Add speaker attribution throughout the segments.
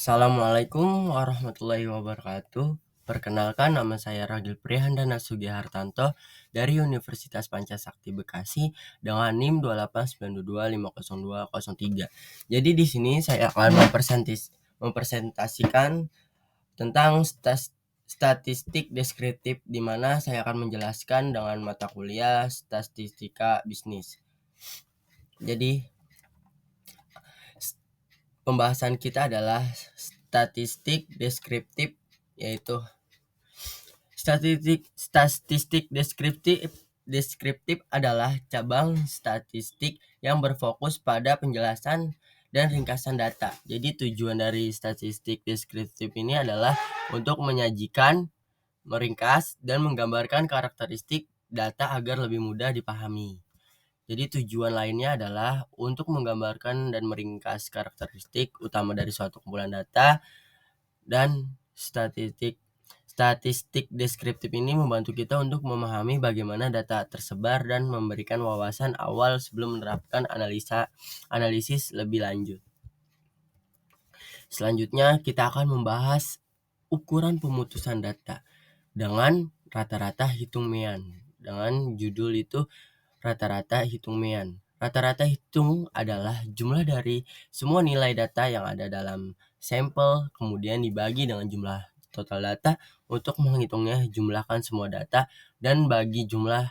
Speaker 1: Assalamualaikum warahmatullahi wabarakatuh. Perkenalkan, nama saya Ragil Prihandana Sugihartanto dari Universitas Pancasakti Bekasi dengan NIM 289225023. Jadi di sini saya akan mempresentasikan tentang statistik deskriptif, di mana saya akan menjelaskan dengan mata kuliah statistika bisnis. Jadi pembahasan kita adalah statistik deskriptif, yaitu statistik deskriptif adalah cabang statistik yang berfokus pada penjelasan dan ringkasan data. Jadi tujuan dari statistik deskriptif ini adalah untuk menyajikan, meringkas, dan menggambarkan karakteristik data agar lebih mudah dipahami. Jadi tujuan lainnya adalah untuk menggambarkan dan meringkas karakteristik utama dari suatu kumpulan data, dan statistik deskriptif ini membantu kita untuk memahami bagaimana data tersebar dan memberikan wawasan awal sebelum menerapkan analisis lebih lanjut. Selanjutnya kita akan membahas ukuran pemutusan data dengan rata-rata hitung mean. Dengan judul itu rata-rata hitung mean. Rata-rata hitung adalah jumlah dari semua nilai data yang ada dalam sampel, kemudian dibagi dengan jumlah total data. Untuk menghitungnya, jumlahkan semua data dan bagi jumlah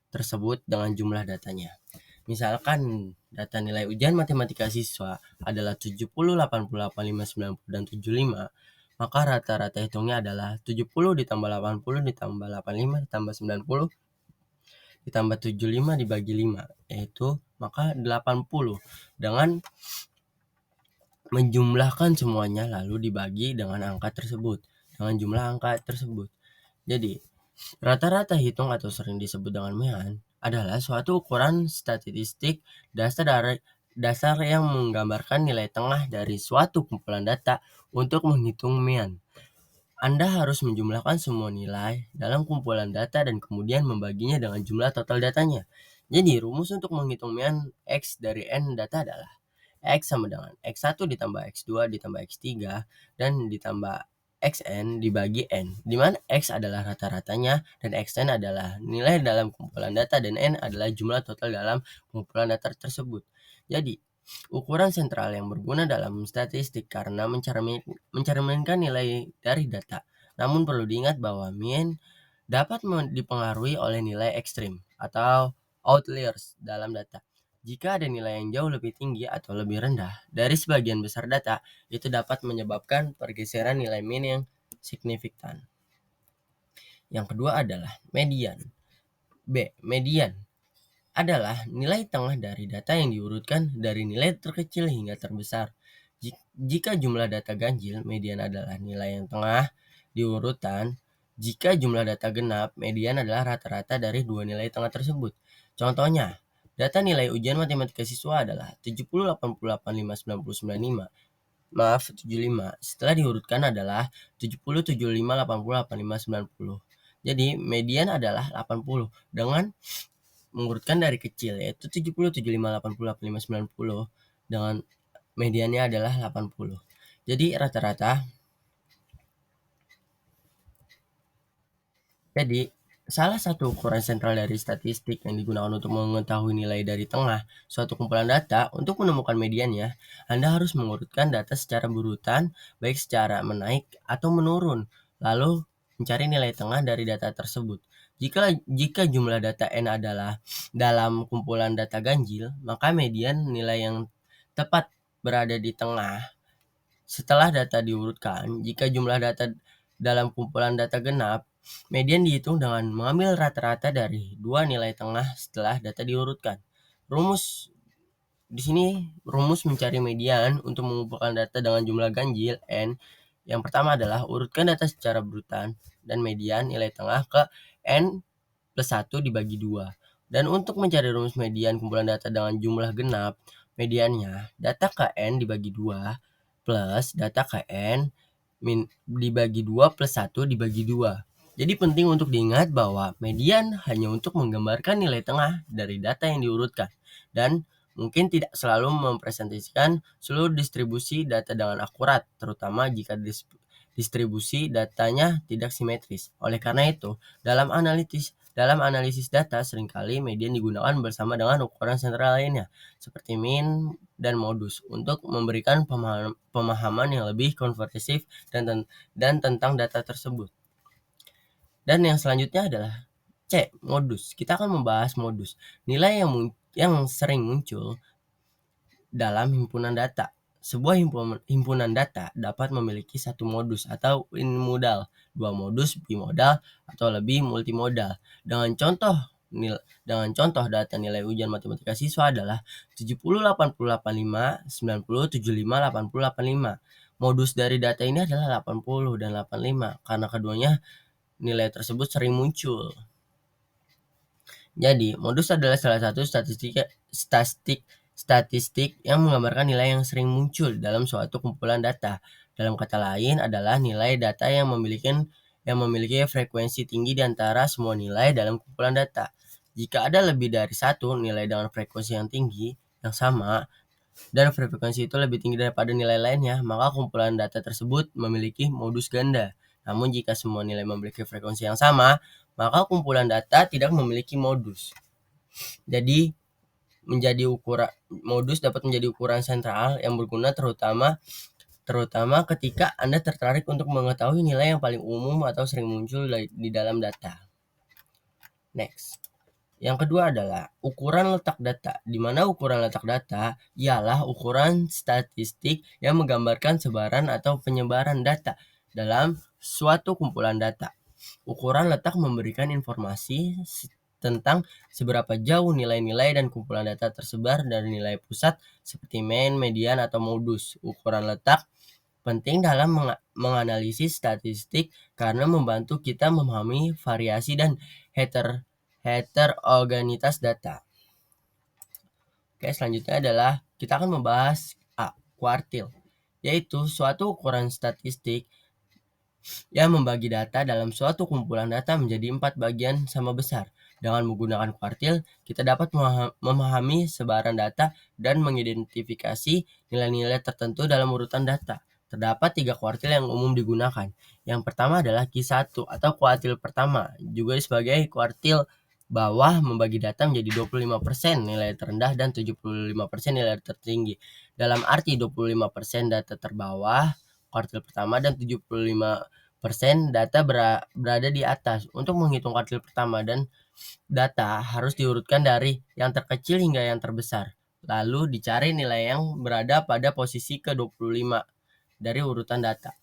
Speaker 1: tersebut dengan jumlah datanya. Misalkan data nilai ujian matematika siswa adalah 70, 80, 85, 90, dan 75, maka rata-rata hitungnya adalah 70 ditambah 80 ditambah 85 ditambah 90 ditambah 75 dibagi 5, yaitu maka 80, dengan menjumlahkan semuanya lalu dibagi dengan angka tersebut, dengan jumlah angka tersebut. Jadi, rata-rata hitung atau sering disebut dengan mean adalah suatu ukuran statistik dasar yang menggambarkan nilai tengah dari suatu kumpulan data. Untuk menghitung mean, Anda harus menjumlahkan semua nilai dalam kumpulan data dan kemudian membaginya dengan jumlah total datanya. Jadi, rumus untuk menghitung mean X dari N data adalah X sama dengan X1 ditambah X2 ditambah X3 dan ditambah Xn dibagi N, di mana X adalah rata-ratanya dan Xn adalah nilai dalam kumpulan data dan N adalah jumlah total dalam kumpulan data tersebut. Jadi, ukuran sentral yang berguna dalam statistik karena mencerminkan nilai dari data. Namun perlu diingat bahwa mean dapat dipengaruhi oleh nilai ekstrim atau outliers dalam data. Jika ada nilai yang jauh lebih tinggi atau lebih rendah dari sebagian besar data, itu dapat menyebabkan pergeseran nilai mean yang signifikan. Yang kedua adalah median. Median adalah nilai tengah dari data yang diurutkan dari nilai terkecil hingga terbesar. Jika jumlah data ganjil, median adalah nilai yang tengah di urutan. Jika jumlah data genap, median adalah rata-rata dari dua nilai tengah tersebut. Contohnya, data nilai ujian matematika siswa adalah 70, 80, 85, 90, 95. Maaf, 75. Setelah diurutkan adalah 70, 75, 80, 85, 90. Jadi, median adalah 80 dengan mengurutkan dari kecil, yaitu 70, 75, 80, 85, 90 dengan mediannya adalah 80. Jadi rata-rata. Jadi salah satu ukuran sentral dari statistik yang digunakan untuk mengetahui nilai dari tengah suatu kumpulan data. Untuk menemukan mediannya, Anda harus mengurutkan data secara berurutan, baik secara menaik atau menurun, lalu mencari nilai tengah dari data tersebut. Jika jumlah data N adalah dalam kumpulan data ganjil, maka median nilai yang tepat berada di tengah. Setelah data diurutkan, jika jumlah data dalam kumpulan data genap, median dihitung dengan mengambil rata-rata dari dua nilai tengah setelah data diurutkan. Di sini rumus mencari median untuk mengumpulkan data dengan jumlah ganjil N. Yang pertama adalah urutkan data secara berurutan dan median nilai tengah ke N plus 1 dibagi 2. Dan untuk mencari rumus median kumpulan data dengan jumlah genap, mediannya data ke N dibagi 2 plus data ke N dibagi 2 plus 1 dibagi 2. Jadi penting untuk diingat bahwa median hanya untuk menggambarkan nilai tengah dari data yang diurutkan dan mungkin tidak selalu mempresentasikan seluruh distribusi data dengan akurat, terutama jika distribusi datanya tidak simetris. Oleh karena itu, dalam analisis data seringkali median digunakan bersama dengan ukuran sentral lainnya, seperti mean dan modus, untuk memberikan pemahaman yang lebih komprehensif dan tentang data tersebut. Dan yang selanjutnya adalah C, modus. Kita akan membahas modus, nilai yang sering muncul dalam himpunan data. Sebuah himpunan data dapat memiliki satu modus atau unimodal, dua modus bimodal, atau lebih multimodal. Dengan contoh data nilai ujian matematika siswa adalah 70, 80, 85, 90, 75, 80, 85. Modus dari data ini adalah 80 dan 85 karena keduanya nilai tersebut sering muncul. Jadi, modus adalah salah satu statistik yang menggambarkan nilai yang sering muncul dalam suatu kumpulan data. Dalam kata lain adalah nilai data yang memiliki frekuensi tinggi di antara semua nilai dalam kumpulan data. Jika ada lebih dari satu nilai dengan frekuensi yang tinggi, yang sama, dan frekuensi itu lebih tinggi daripada nilai lainnya, maka kumpulan data tersebut memiliki modus ganda. Namun jika semua nilai memiliki frekuensi yang sama, maka kumpulan data tidak memiliki modus. Jadi, modus dapat menjadi ukuran sentral yang berguna terutama ketika Anda tertarik untuk mengetahui nilai yang paling umum atau sering muncul di dalam data. Next. Yang kedua adalah ukuran letak data, di mana ukuran letak data ialah ukuran statistik yang menggambarkan sebaran atau penyebaran data dalam suatu kumpulan data. Ukuran letak memberikan informasi tentang seberapa jauh nilai-nilai dan kumpulan data tersebar dari nilai pusat seperti mean, median, atau modus. Ukuran letak penting dalam menganalisis statistik karena membantu kita memahami variasi dan heterogenitas data. Oke, selanjutnya adalah kita akan membahas kuartil, yaitu suatu ukuran statistik yang membagi data dalam suatu kumpulan data menjadi 4 bagian sama besar. Dengan menggunakan kuartil, kita dapat memahami sebaran data dan mengidentifikasi nilai-nilai tertentu dalam urutan data. Terdapat 3 kuartil yang umum digunakan. Yang pertama adalah Q1 atau kuartil pertama, juga sebagai kuartil bawah, membagi data menjadi 25% nilai terendah dan 75% nilai tertinggi. Dalam arti 25% data terbawah kuartil pertama dan 75% data berada di atas. Untuk menghitung kuartil pertama dan data harus diurutkan dari yang terkecil hingga yang terbesar. Lalu dicari nilai yang berada pada posisi ke-25 dari urutan data.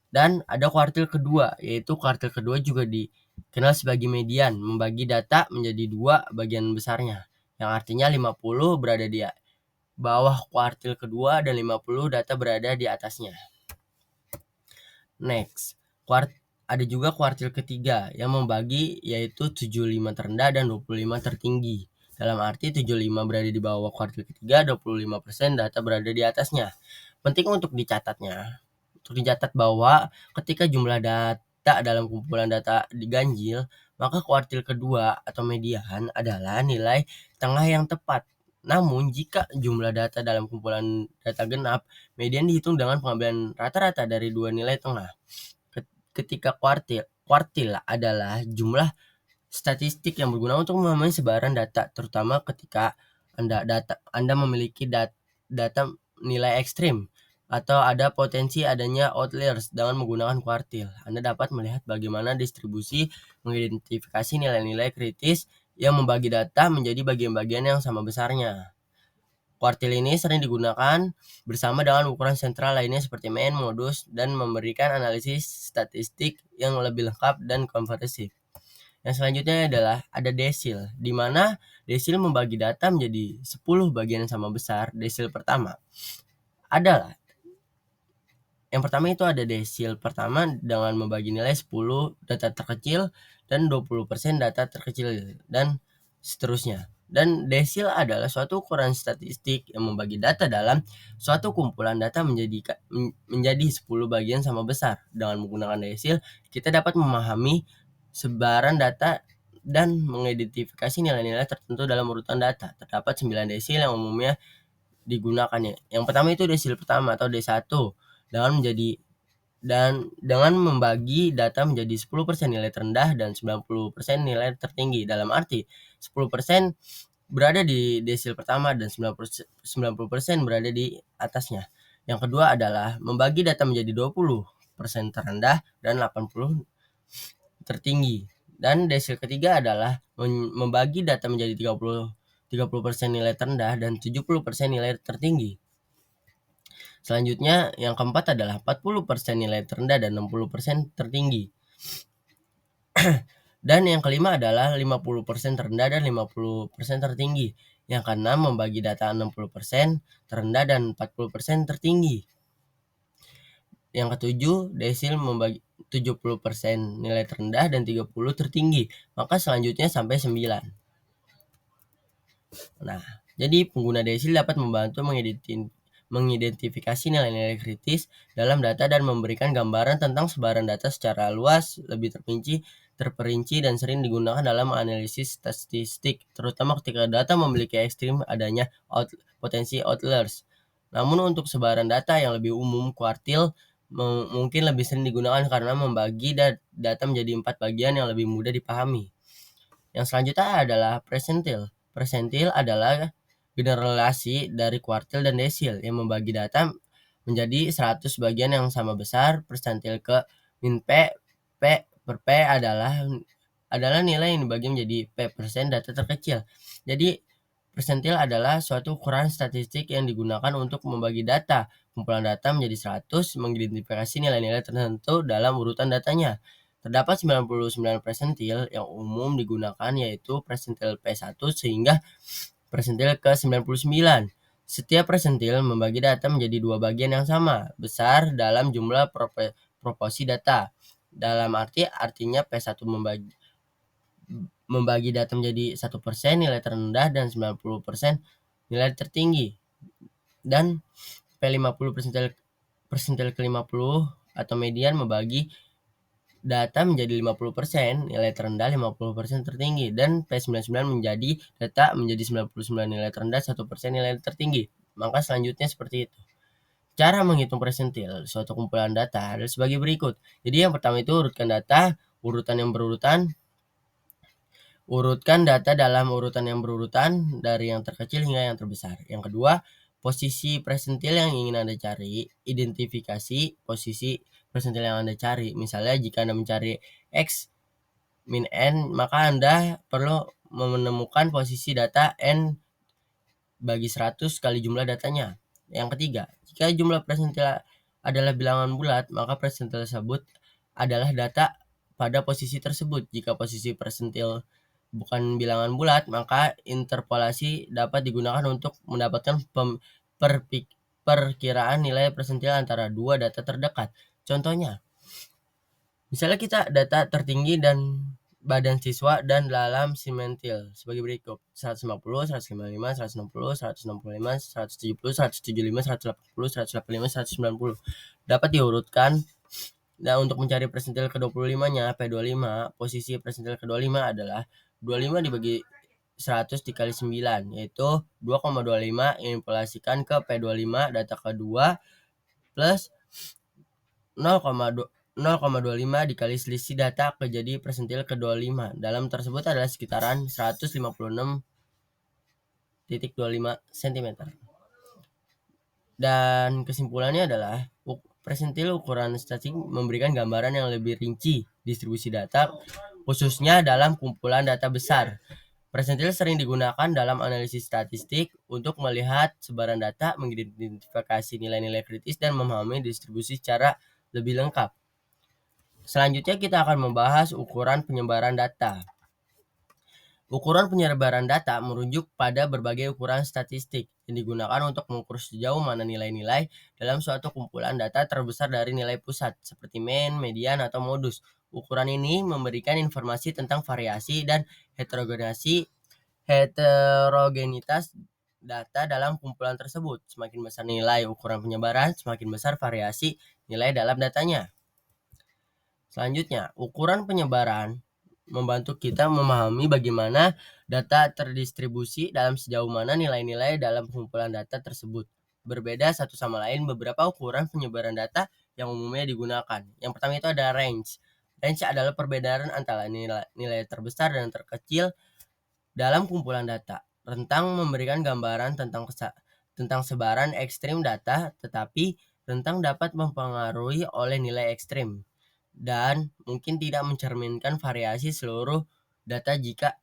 Speaker 1: Dan ada kuartil kedua, yaitu kuartil kedua juga dikenal sebagai median, membagi data menjadi 2 bagian besarnya, yang artinya 50 berada di bawah kuartil kedua dan 50 data berada di atasnya. Next, ada juga kuartil ketiga yang membagi, yaitu 75 terendah dan 25 tertinggi. Dalam arti 75 berada di bawah kuartil ketiga, 25% data berada di atasnya. Penting untuk dicatat bahwa ketika jumlah data dalam kumpulan data diganjil, maka kuartil kedua atau median adalah nilai tengah yang tepat. Namun jika jumlah data dalam kumpulan data genap, median dihitung dengan pengambilan rata-rata dari 2 nilai tengah. Ketika kuartil adalah jumlah statistik yang berguna untuk memahami sebaran data, terutama ketika Anda memiliki data nilai ekstrim atau ada potensi adanya outliers. Dengan menggunakan kuartil, Anda dapat melihat bagaimana distribusi mengidentifikasi nilai-nilai kritis yang membagi data menjadi bagian-bagian yang sama besarnya. Kuartil ini sering digunakan bersama dengan ukuran sentral lainnya seperti mean, modus, dan memberikan analisis statistik yang lebih lengkap dan komprehensif. Yang selanjutnya adalah ada desil, di mana desil membagi data menjadi 10 bagian yang sama besar. Desil pertama adalah yang pertama itu ada desil pertama dengan membagi nilai 10 data terkecil dan 20% data terkecil dan seterusnya. Dan desil adalah suatu ukuran statistik yang membagi data dalam suatu kumpulan data menjadi 10 bagian sama besar. Dengan menggunakan desil, kita dapat memahami sebaran data dan mengidentifikasi nilai-nilai tertentu dalam urutan data. Terdapat 9 desil yang umumnya digunakan ya. Yang pertama itu desil pertama atau D1 dengan membagi data menjadi 10% nilai terendah dan 90% nilai tertinggi. Dalam arti 10% berada di desil pertama dan 90% berada di atasnya. Yang kedua adalah membagi data menjadi 20% terendah dan 80 tertinggi. Dan desil ketiga adalah membagi data menjadi 30% nilai terendah dan 70% nilai tertinggi. Selanjutnya yang keempat adalah 40% nilai terendah dan 60% tertinggi. Dan yang kelima adalah 50% terendah dan 50% tertinggi. Yang keenam membagi data 60% terendah dan 40% tertinggi. Yang ketujuh desil membagi 70% nilai terendah dan 30 tertinggi. Maka selanjutnya sampai 9. Nah, jadi pengguna desil dapat membantu mengidentifikasi nilai-nilai kritis dalam data dan memberikan gambaran tentang sebaran data secara luas, lebih terperinci dan sering digunakan dalam analisis statistik, terutama ketika data memiliki ekstrim adanya potensi outliers. Namun untuk sebaran data yang lebih umum, kuartil mungkin lebih sering digunakan karena membagi data menjadi 4 bagian yang lebih mudah dipahami. Yang selanjutnya adalah persentil. Persentil adalah generalisasi dari kuartil dan desil yang membagi data menjadi 100 bagian yang sama besar. Persentil ke min P per P adalah nilai yang dibagi menjadi P% data terkecil. Jadi persentil adalah suatu ukuran statistik yang digunakan untuk membagi data kumpulan data menjadi 100, mengidentifikasi nilai-nilai tertentu dalam urutan datanya. Terdapat 99 persentil yang umum digunakan, yaitu persentil P1 sehingga persentil ke 99. Setiap persentil membagi data menjadi 2 bagian yang sama besar dalam jumlah proporsi data. Dalam artinya P1 membagi data menjadi 1% nilai terendah dan 90% nilai tertinggi. Dan P50 persentil ke-50 atau median membagi data menjadi 50% nilai terendah, 50% tertinggi. Dan P99 menjadi data menjadi 99 nilai terendah, 1% nilai tertinggi. Maka selanjutnya seperti itu. Cara menghitung persentil suatu kumpulan data adalah sebagai berikut. Jadi yang pertama itu urutkan data, urutkan data dalam urutan yang berurutan dari yang terkecil hingga yang terbesar. Yang kedua, posisi persentil yang ingin Anda cari, identifikasi posisi persentil yang Anda cari. Misalnya jika Anda mencari X min N, maka Anda perlu menemukan posisi data N bagi 100 kali jumlah datanya. Yang ketiga, jika jumlah persentil adalah bilangan bulat, maka persentil tersebut adalah data pada posisi tersebut. Jika posisi persentil bukan bilangan bulat, maka interpolasi dapat digunakan untuk mendapatkan perkiraan nilai persentil antara dua data terdekat. Contohnya, misalnya kita data tertinggi dan badan siswa dan dalam simentil sebagai berikut: 150, 155, 160, 165, 170, 175, 180, 185, 190. Dapat diurutkan. Nah, untuk mencari persentil ke-25-nya, P25, posisi persentil ke-25 adalah 25 dibagi 100 dikali 9, yaitu 2,25 yang inflasikan ke P25 data kedua plus 0,25 dikali selisih data jadi persentil ke-25. Dalam tersebut adalah sekitaran 156,25 cm. Dan kesimpulannya adalah persentil ukuran statistik memberikan gambaran yang lebih rinci distribusi data, khususnya dalam kumpulan data besar. Persentil sering digunakan dalam analisis statistik untuk melihat sebaran data, mengidentifikasi nilai-nilai kritis, dan memahami distribusi secara lebih lengkap. Selanjutnya kita akan membahas ukuran penyebaran data. Ukuran penyebaran data merujuk pada berbagai ukuran statistik yang digunakan untuk mengukur sejauh mana nilai-nilai dalam suatu kumpulan data terbesar dari nilai pusat, seperti mean, median, atau modus. Ukuran ini memberikan informasi tentang variasi dan heterogenitas data dalam kumpulan tersebut. Semakin besar nilai ukuran penyebaran, semakin besar variasi nilai dalam datanya. Selanjutnya, ukuran penyebaran membantu kita memahami bagaimana data terdistribusi dalam sejauh mana nilai-nilai dalam pengumpulan data tersebut berbeda satu sama lain. Beberapa ukuran penyebaran data yang umumnya digunakan. Yang pertama itu ada range. Range adalah perbedaan antara nilai terbesar dan terkecil dalam kumpulan data. Rentang memberikan gambaran tentang sebaran ekstrim data, tetapi rentang dapat mempengaruhi oleh nilai ekstrim dan mungkin tidak mencerminkan variasi seluruh data jika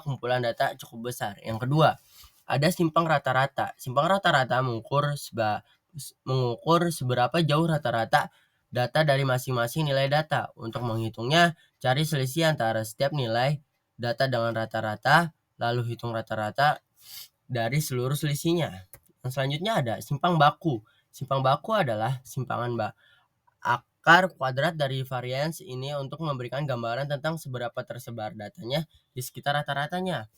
Speaker 1: kumpulan data cukup besar. Yang kedua, ada simpang rata-rata. Simpang rata-rata mengukur seberapa jauh rata-rata data dari masing-masing nilai data. Untuk menghitungnya, cari selisih antara setiap nilai data dengan rata-rata, lalu hitung rata-rata dari seluruh selisihnya. Yang selanjutnya ada simpang baku. Simpang baku adalah akar kuadrat dari varians ini untuk memberikan gambaran tentang seberapa tersebar datanya di sekitar rata-ratanya.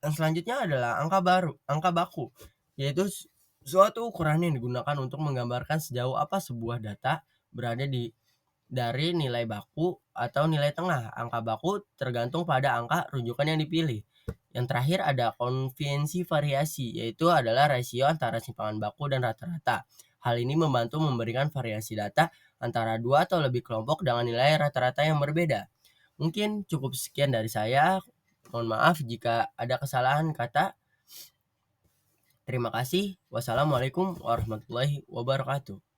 Speaker 1: Yang selanjutnya adalah angka baku, yaitu suatu ukuran yang digunakan untuk menggambarkan sejauh apa sebuah data berada dari nilai baku atau nilai tengah. Angka baku tergantung pada angka rujukan yang dipilih. Yang terakhir ada konvensi variasi, yaitu adalah rasio antara simpangan baku dan rata-rata. Hal ini membantu memberikan variasi data antara dua atau lebih kelompok dengan nilai rata-rata yang berbeda. Mungkin cukup sekian dari saya. Mohon maaf jika ada kesalahan kata. Terima kasih. Wassalamualaikum warahmatullahi wabarakatuh.